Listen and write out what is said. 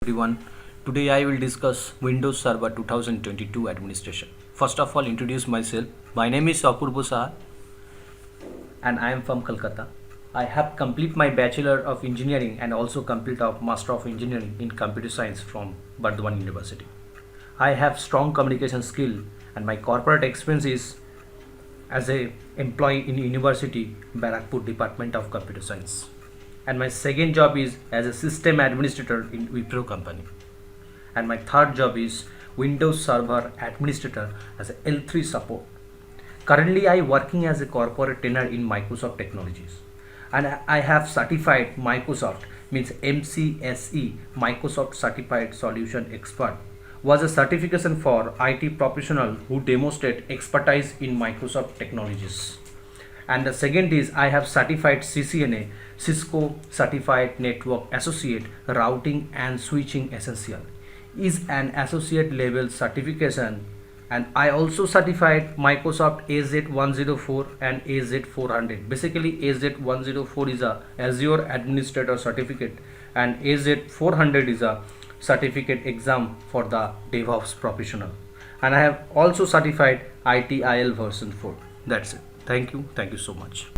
Everyone. Today I will discuss Windows Server 2022 administration. First of all, introduce myself. My name is Apurva Saha and I am from Kolkata. I have complete my Bachelor of Engineering and also complete of Master of Engineering in Computer Science from Bardhaman University. I have strong communication skill and my corporate experience is as a employee in University Barakpur Department of Computer Science. And my second job is as a system administrator in Wipro company. And my third job is Windows Server administrator as a L3 support. Currently I working as a corporate trainer in Microsoft Technologies. And I have certified Microsoft means MCSE Microsoft Certified Solution Expert was a certification for IT professional who demonstrate expertise in Microsoft Technologies. And the second is I have certified CCNA Cisco Certified Network Associate Routing and Switching Essential is an associate level certification, and I also certified Microsoft AZ104 and AZ400. Basically AZ104 is a Azure Administrator certificate and AZ400 is a certificate exam for the DevOps professional, and I have also certified ITIL version 4. That's it. Thank you so much.